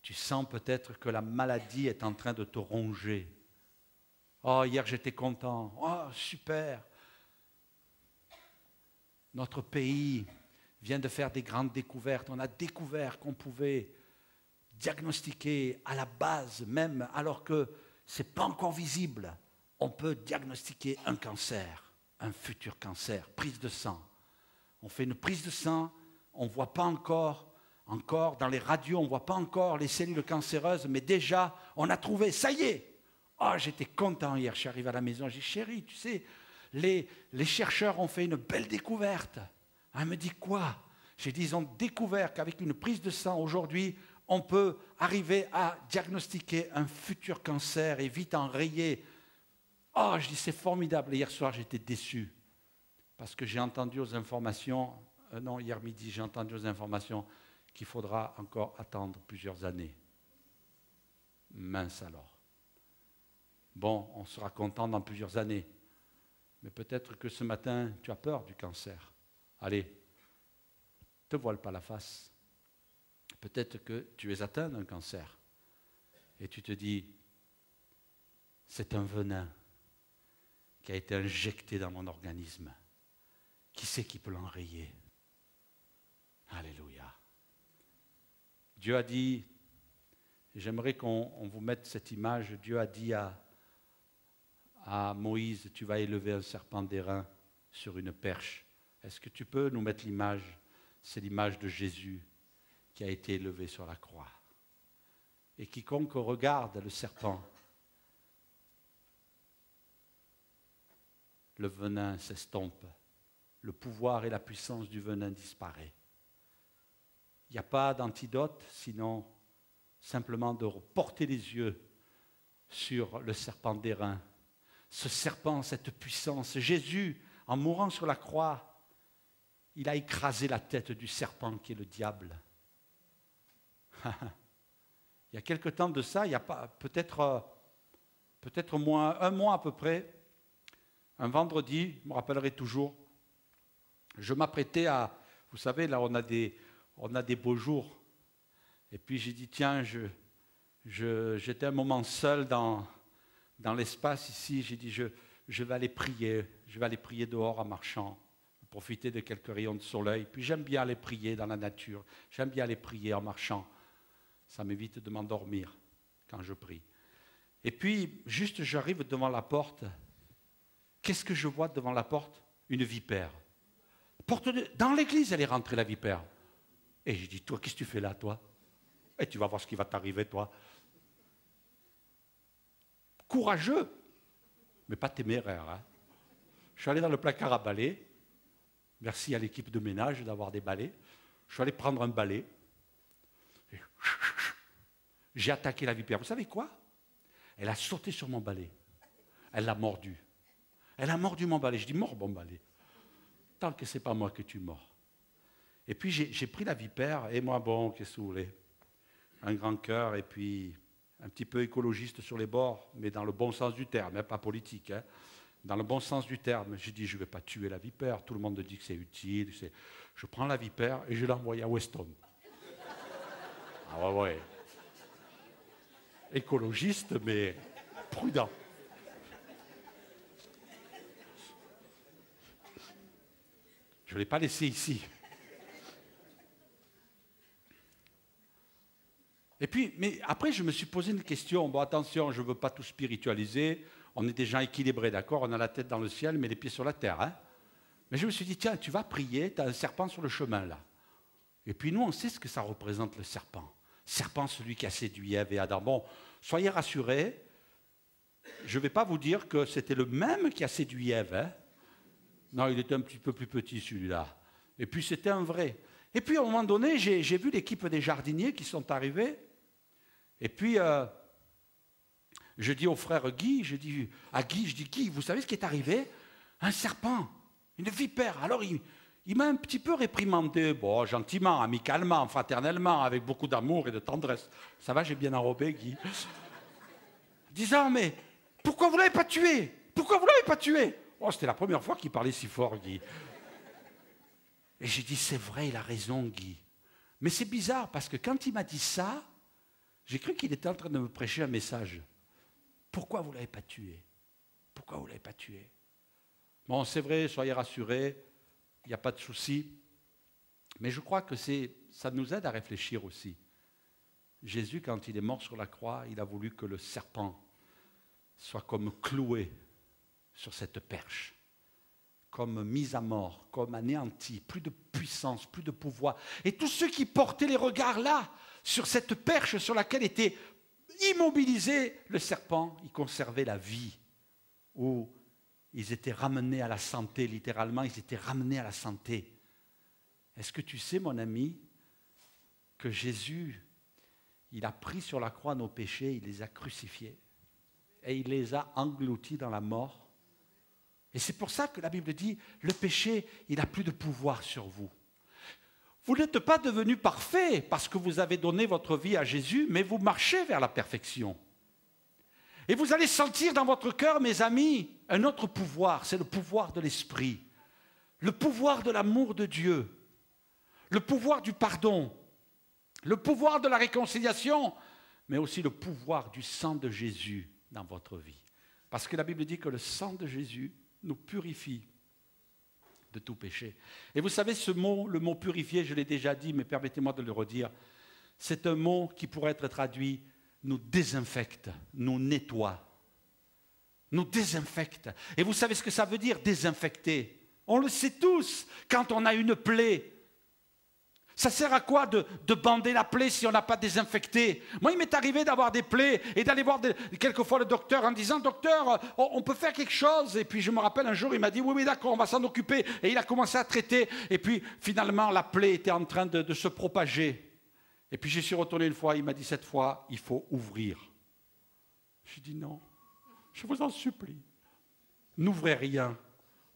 Tu sens peut-être que la maladie est en train de te ronger. Oh, hier j'étais content. Oh, super. Notre pays vient de faire des grandes découvertes. On a découvert qu'on pouvait diagnostiquer à la base, même alors que ce n'est pas encore visible, on peut diagnostiquer un cancer, un futur cancer, prise de sang. On fait une prise de sang, on ne voit pas encore dans les radios, on ne voit pas encore les cellules cancéreuses, mais déjà, on a trouvé, ça y est. Oh, j'étais content hier, je suis arrivé à la maison, j'ai dit, chérie, tu sais, les chercheurs ont fait une belle découverte. Elle me dit quoi? J'ai dit, ils ont découvert qu'avec une prise de sang aujourd'hui, on peut arriver à diagnostiquer un futur cancer et vite enrayer. Oh, je dis, c'est formidable. Et hier soir, j'étais déçu parce que j'ai entendu aux informations, hier midi, j'ai entendu aux informations qu'il faudra encore attendre plusieurs années. Mince alors. Bon, on sera content dans plusieurs années. Mais peut-être que ce matin, tu as peur du cancer. Allez, ne te voile pas la face. Peut-être que tu es atteint d'un cancer. Et tu te dis, c'est un venin qui a été injecté dans mon organisme. Qui c'est qui peut l'enrayer? Alléluia. Dieu a dit, j'aimerais qu'on vous mette cette image, Dieu a dit à Moïse, tu vas élever un serpent d'airain sur une perche. Est-ce que tu peux nous mettre l'image? C'est l'image de Jésus qui a été élevé sur la croix. Et quiconque regarde le serpent, le venin s'estompe, le pouvoir et la puissance du venin disparaît. Il n'y a pas d'antidote, sinon simplement de porter les yeux sur le serpent d'airain. Ce serpent, cette puissance, Jésus, en mourant sur la croix, il a écrasé la tête du serpent qui est le diable. Il y a quelque temps de ça, il y a peut-être moins un mois à peu près, un vendredi, je me rappellerai toujours, je m'apprêtais à, vous savez, là on a des beaux jours, et puis j'ai dit tiens, j'étais un moment seul dans l'espace ici, j'ai dit je vais aller prier dehors en marchant, profiter de quelques rayons de soleil, puis j'aime bien aller prier dans la nature, j'aime bien aller prier en marchant, ça m'évite de m'endormir quand je prie. Et puis, juste j'arrive devant la porte, qu'est-ce que je vois devant la porte? Une vipère. Dans l'église, elle est rentrée, la vipère. Et j'ai dit, toi, qu'est-ce que tu fais là, toi? Et tu vas voir ce qui va t'arriver, toi. Courageux, mais pas téméraire. Hein. Je suis allé dans le placard à balai. Merci à l'équipe de ménage d'avoir des balais. Je suis allé prendre un balai. Et j'ai attaqué la vipère. Vous savez quoi? Elle a sauté sur mon balai. Elle l'a mordu. Elle a mordu mon balai. Je dis, mords mon balai. Tant que ce n'est pas moi que tu mords. Et puis j'ai pris la vipère, et moi, bon, qu'est-ce que vous voulez? Un grand cœur, et puis un petit peu écologiste sur les bords, mais dans le bon sens du terme, hein, pas politique. Hein. Dans le bon sens du terme, j'ai dit, je ne vais pas tuer la vipère. Tout le monde dit que c'est utile. Je prends la vipère et je l'envoie à Weston. Ah ouais. Écologiste, mais prudent. Je ne l'ai pas laissé ici. Et puis, mais après, je me suis posé une question. Bon, attention, je ne veux pas tout spiritualiser. On est des gens équilibrés, d'accord? On a la tête dans le ciel, mais les pieds sur la terre. Hein? Mais je me suis dit, tiens, tu vas prier, tu as un serpent sur le chemin, là. Et puis nous, on sait ce que ça représente, le serpent. Serpent, celui qui a séduit Ève et Adam. Bon, soyez rassurés, je ne vais pas vous dire que c'était le même qui a séduit Ève. Hein? Non, il était un petit peu plus petit, celui-là. Et puis, c'était un vrai. Et puis, à un moment donné, j'ai vu l'équipe des jardiniers qui sont arrivés. Et puis, je dis au frère Guy, je dis, Guy, vous savez ce qui est arrivé? Un serpent, une vipère. Alors, il m'a un petit peu réprimandé, bon, gentiment, amicalement, fraternellement, avec beaucoup d'amour et de tendresse. Ça va, j'ai bien enrobé, Guy. Disant, mais pourquoi vous ne l'avez pas tué? Pourquoi vous ne l'avez pas tué? Oh, c'était la première fois qu'il parlait si fort, Guy. Et j'ai dit, c'est vrai, il a raison, Guy. Mais c'est bizarre, parce que quand il m'a dit ça, j'ai cru qu'il était en train de me prêcher un message. Pourquoi vous ne l'avez pas tué? Pourquoi vous ne l'avez pas tué? Bon, c'est vrai, soyez rassurés, il n'y a pas de souci. Mais je crois que ça nous aide à réfléchir aussi. Jésus, quand il est mort sur la croix, il a voulu que le serpent soit comme cloué sur cette perche, comme mis à mort, comme anéanti, plus de puissance, plus de pouvoir. Et tous ceux qui portaient les regards là, sur cette perche sur laquelle était immobilisé le serpent, ils conservaient la vie, ou ils étaient ramenés à la santé, littéralement, ils étaient ramenés à la santé. Est-ce que tu sais, mon ami, que Jésus, il a pris sur la croix nos péchés, il les a crucifiés, et il les a engloutis dans la mort. Et c'est pour ça que la Bible dit, le péché, il n'a plus de pouvoir sur vous. Vous n'êtes pas devenu parfait parce que vous avez donné votre vie à Jésus, mais vous marchez vers la perfection. Et vous allez sentir dans votre cœur, mes amis, un autre pouvoir, c'est le pouvoir de l'Esprit, le pouvoir de l'amour de Dieu, le pouvoir du pardon, le pouvoir de la réconciliation, mais aussi le pouvoir du sang de Jésus dans votre vie. Parce que la Bible dit que le sang de Jésus nous purifie de tout péché. Et vous savez, ce mot, le mot purifier, je l'ai déjà dit, mais permettez-moi de le redire, c'est un mot qui pourrait être traduit nous désinfecte, nous nettoie, nous désinfecte. Et vous savez ce que ça veut dire, désinfecter? On le sait tous, quand on a une plaie, ça sert à quoi de bander la plaie si on n'a pas désinfecté? Moi, il m'est arrivé d'avoir des plaies et d'aller voir quelquefois le docteur en disant « Docteur, on peut faire quelque chose ?» Et puis je me rappelle un jour, il m'a dit « Oui, oui, d'accord, on va s'en occuper. » Et il a commencé à traiter. Et puis finalement, la plaie était en train de se propager. Et puis j'y suis retourné une fois, il m'a dit « Cette fois, il faut ouvrir. » J'ai dit « Non, je vous en supplie, n'ouvrez rien. »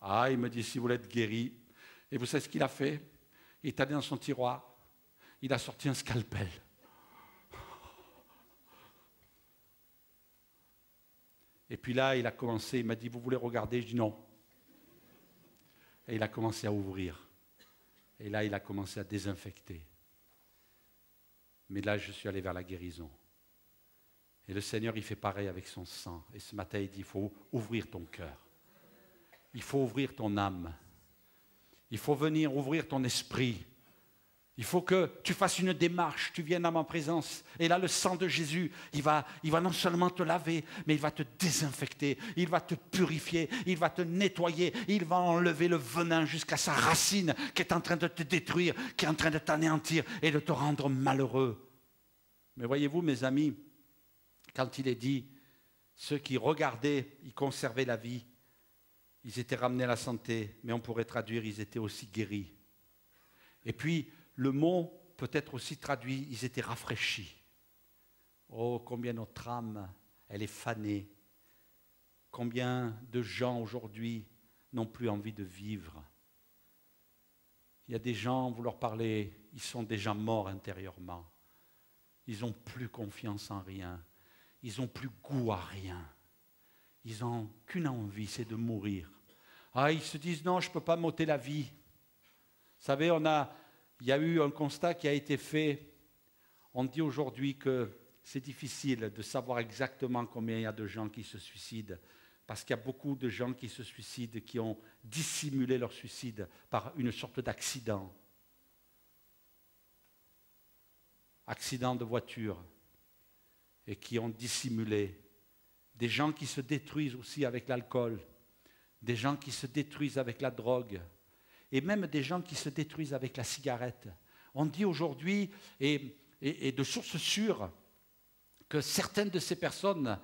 Ah, il me dit « Si vous voulez être guéri. » Et vous savez ce qu'il a fait? Il est allé dans son tiroir, il a sorti un scalpel. Et puis là, il a commencé, il m'a dit, vous voulez regarder? Je dis non. Et il a commencé à ouvrir. Et là, il a commencé à désinfecter. Mais là, je suis allé vers la guérison. Et le Seigneur, il fait pareil avec son sang. Et ce matin, il dit, il faut ouvrir ton cœur. Il faut ouvrir ton âme. Il faut venir ouvrir ton esprit. Il faut que tu fasses une démarche, tu viennes à ma présence. Et là, le sang de Jésus, il va non seulement te laver, mais il va te désinfecter, il va te purifier, il va te nettoyer, il va enlever le venin jusqu'à sa racine qui est en train de te détruire, qui est en train de t'anéantir et de te rendre malheureux. Mais voyez-vous, mes amis, quand il est dit, ceux qui regardaient, ils conservaient la vie, ils étaient ramenés à la santé, mais on pourrait traduire, ils étaient aussi guéris. Et puis, le mot peut être aussi traduit, ils étaient rafraîchis. Oh, combien notre âme, elle est fanée. Combien de gens aujourd'hui n'ont plus envie de vivre. Il y a des gens, vous leur parlez, ils sont déjà morts intérieurement. Ils n'ont plus confiance en rien. Ils n'ont plus goût à rien. Ils n'ont qu'une envie, c'est de mourir. Ah, ils se disent, non, je ne peux pas m'ôter la vie. Vous savez, il y a eu un constat qui a été fait. On dit aujourd'hui que c'est difficile de savoir exactement combien il y a de gens qui se suicident, parce qu'il y a beaucoup de gens qui se suicident, qui ont dissimulé leur suicide par une sorte d'accident. Accident de voiture, et qui ont dissimulé. Des gens qui se détruisent aussi avec l'alcool, des gens qui se détruisent avec la drogue, et même des gens qui se détruisent avec la cigarette. On dit aujourd'hui, et de sources sûres, que certaines de ces personnes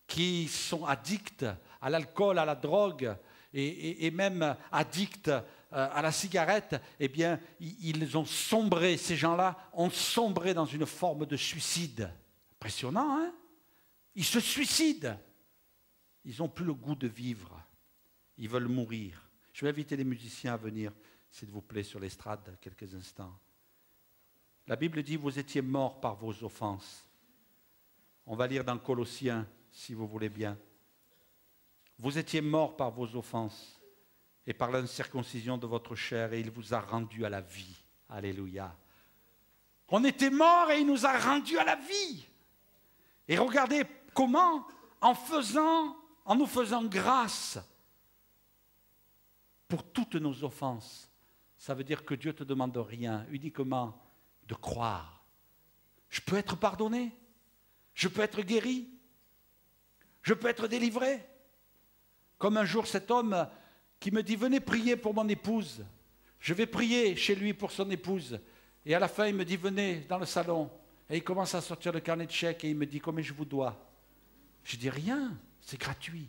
qui sont addictes à l'alcool, à la drogue, et même addictes à la cigarette, eh bien, ils ont sombré, ces gens-là ont sombré dans une forme de suicide. Impressionnant, hein? Ils se suicident. Ils n'ont plus le goût de vivre. Ils veulent mourir. Je vais inviter les musiciens à venir, s'il vous plaît, sur l'estrade, quelques instants. La Bible dit, vous étiez morts par vos offenses. On va lire dans Colossiens, si vous voulez bien. Vous étiez morts par vos offenses et par l'incirconcision de votre chair, et il vous a rendus à la vie. Alléluia. On était morts et il nous a rendus à la vie. Et regardez comment, en nous faisant grâce pour toutes nos offenses. Ça veut dire que Dieu ne te demande rien, uniquement de croire. Je peux être pardonné, je peux être guéri, je peux être délivré. Comme un jour cet homme qui me dit, venez prier pour mon épouse. Je vais prier chez lui pour son épouse. Et à la fin, il me dit, venez dans le salon. Et il commence à sortir le carnet de chèques et il me dit, combien je vous dois? Je dis, rien, c'est gratuit.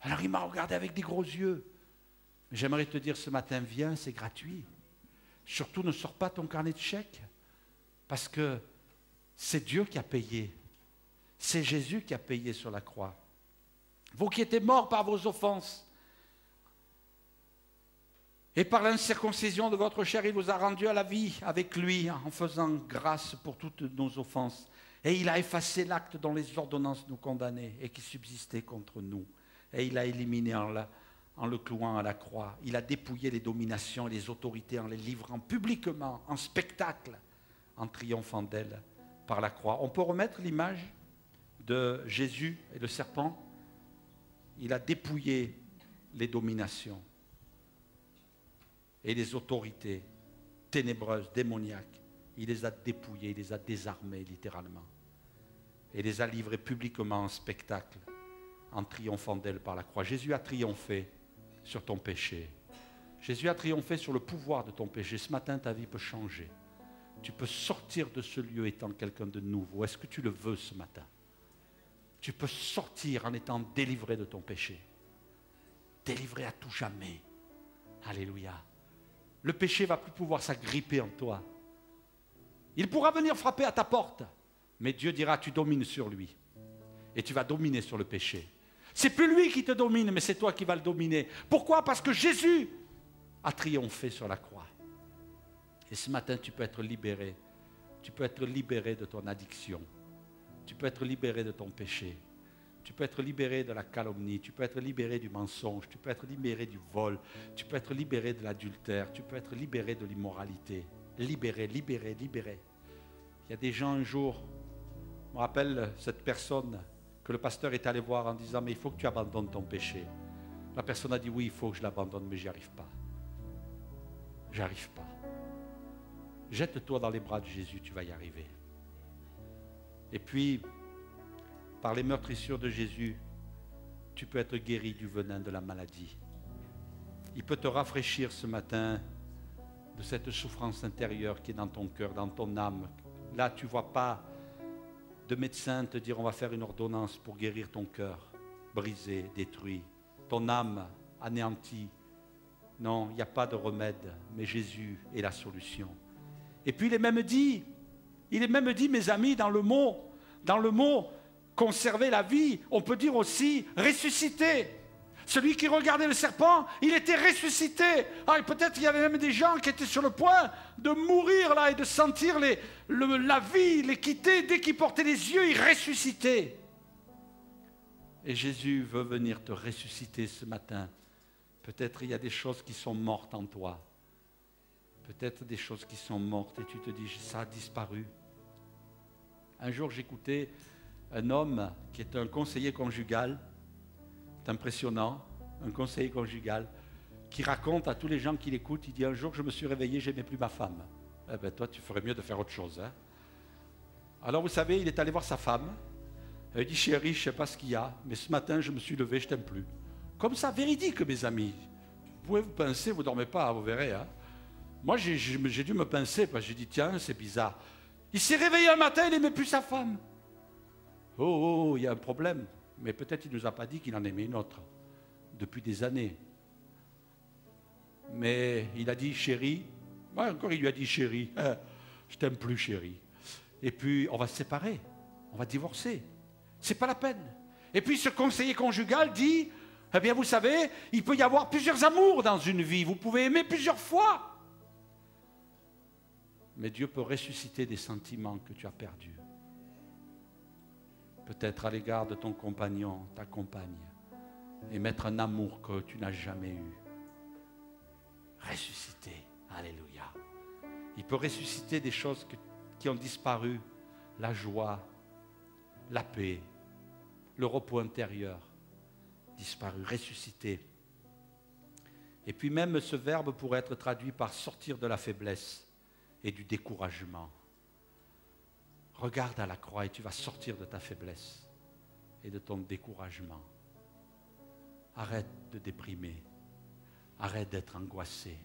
Alors il m'a regardé avec des gros yeux. J'aimerais te dire ce matin, viens, c'est gratuit. Surtout ne sors pas ton carnet de chèques, parce que c'est Dieu qui a payé. C'est Jésus qui a payé sur la croix. Vous qui étiez morts par vos offenses, et par l'incirconcision de votre chair, il vous a rendu à la vie avec lui, en faisant grâce pour toutes nos offenses. Et il a effacé l'acte dont les ordonnances nous condamnaient et qui subsistait contre nous. Et il a éliminé en le clouant à la croix. Il a dépouillé les dominations et les autorités en les livrant publiquement, en spectacle, en triomphant d'elles par la croix. On peut remettre l'image de Jésus et le serpent. il a dépouillé les dominations et les autorités ténébreuses, démoniaques. Il les a dépouillées, il les a désarmées littéralement. Et les a livrées publiquement en spectacle, en triomphant d'elles par la croix. Jésus a triomphé sur ton péché. Jésus a triomphé sur le pouvoir de ton péché. Ce matin, ta vie peut changer. Tu peux sortir de ce lieu étant quelqu'un de nouveau. Est-ce que tu le veux ce matin? Tu peux sortir en étant délivré de ton péché. Délivré à tout jamais. Alléluia. Le péché ne va plus pouvoir s'agripper en toi. Il pourra venir frapper à ta porte, mais Dieu dira, tu domines sur lui. Et tu vas dominer sur le péché. C'est plus lui qui te domine, mais c'est toi qui vas le dominer. Pourquoi? Parce que Jésus a triomphé sur la croix. Et ce matin, tu peux être libéré. Tu peux être libéré de ton addiction. Tu peux être libéré de ton péché. Tu peux être libéré de la calomnie. Tu peux être libéré du mensonge. Tu peux être libéré du vol. Tu peux être libéré de l'adultère. Tu peux être libéré de l'immoralité. Libéré, libéré, libéré. Il y a des gens un jour, je me rappelle cette personne que le pasteur est allé voir en disant, mais il faut que tu abandonnes ton péché. La personne a dit, oui, il faut que je l'abandonne, mais j'y arrive pas. J'arrive pas. Jette-toi dans les bras de Jésus, tu vas y arriver. Et puis, par les meurtrissures de Jésus, tu peux être guéri du venin de la maladie. Il peut te rafraîchir ce matin de cette souffrance intérieure qui est dans ton cœur, dans ton âme. Là, tu ne vois pas de médecin te dire on va faire une ordonnance pour guérir ton cœur brisé, détruit, ton âme anéantie. Non, il n'y a pas de remède, mais Jésus est la solution. Et puis il est même dit, mes amis, dans le mot conserver la vie, on peut dire aussi ressusciter. Celui qui regardait le serpent, il était ressuscité. Ah, et peut-être qu'il y avait même des gens qui étaient sur le point de mourir là et de sentir la vie les quitter. Dès qu'ils portaient les yeux, ils ressuscitaient. Et Jésus veut venir te ressusciter ce matin. Peut-être il y a des choses qui sont mortes en toi. Peut-être des choses qui sont mortes et tu te dis, ça a disparu. Un jour, j'écoutais un homme qui est un conseiller conjugal. C'est impressionnant, un conseiller conjugal qui raconte à tous les gens qui l'écoutent, il dit, un jour, je me suis réveillé, je n'aimais plus ma femme. Eh bien, toi, tu ferais mieux de faire autre chose. Hein? Alors, vous savez, il est allé voir sa femme. Elle dit, chérie, je ne sais pas ce qu'il y a, mais ce matin, je me suis levé, je ne t'aime plus. Comme ça, véridique, mes amis. Vous pouvez vous pincer, vous ne dormez pas, vous verrez. Hein? Moi, j'ai dû me pincer, parce que j'ai dit, tiens, c'est bizarre. Il s'est réveillé un matin, il n'aimait plus sa femme. Oh, il y a un problème. Mais peut-être il ne nous a pas dit qu'il en aimait une autre, depuis des années. Mais il a dit, chérie, encore il lui a dit, chérie, je t'aime plus, chérie. Et puis, on va se séparer, on va divorcer. C'est pas la peine. Et puis, ce conseiller conjugal dit, eh bien, vous savez, il peut y avoir plusieurs amours dans une vie. Vous pouvez aimer plusieurs fois. Mais Dieu peut ressusciter des sentiments que tu as perdus. Peut-être à l'égard de ton compagnon, ta compagne, et mettre un amour que tu n'as jamais eu. Ressusciter, alléluia. Il peut ressusciter des choses qui ont disparu, la joie, la paix, le repos intérieur, disparu, ressusciter. Et puis même ce verbe pourrait être traduit par sortir de la faiblesse et du découragement. Regarde à la croix et tu vas sortir de ta faiblesse et de ton découragement. Arrête de déprimer. Arrête d'être angoissé.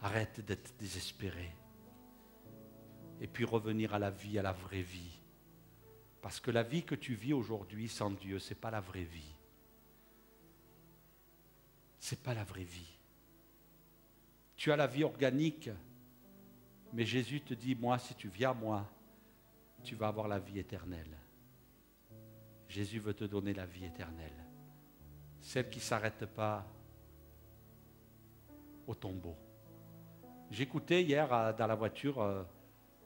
Arrête d'être désespéré. Et puis revenir à la vie, à la vraie vie. Parce que la vie que tu vis aujourd'hui sans Dieu, ce n'est pas la vraie vie. Ce n'est pas la vraie vie. Tu as la vie organique, mais Jésus te dit, moi, si tu viens à moi, tu vas avoir la vie éternelle. Jésus veut te donner la vie éternelle. Celle qui ne s'arrête pas au tombeau. J'écoutais hier dans la voiture,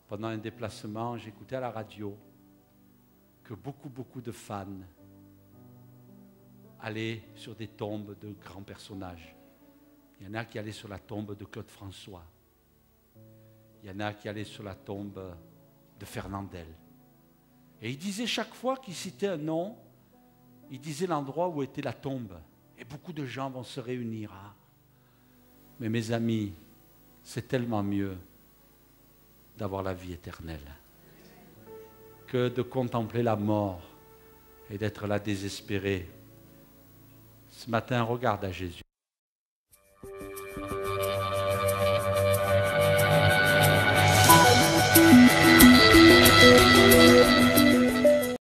pendant un déplacement, j'écoutais à la radio que beaucoup de fans allaient sur des tombes de grands personnages. Il y en a qui allaient sur la tombe de Claude François. Il y en a qui allaient sur la tombe de Fernandel. Et il disait chaque fois qu'il citait un nom, Il disait l'endroit où était la tombe. Et beaucoup de gens vont se réunir. Hein. Mais mes amis, c'est tellement mieux d'avoir la vie éternelle que de contempler la mort et d'être là désespéré. Ce matin, regarde à Jésus.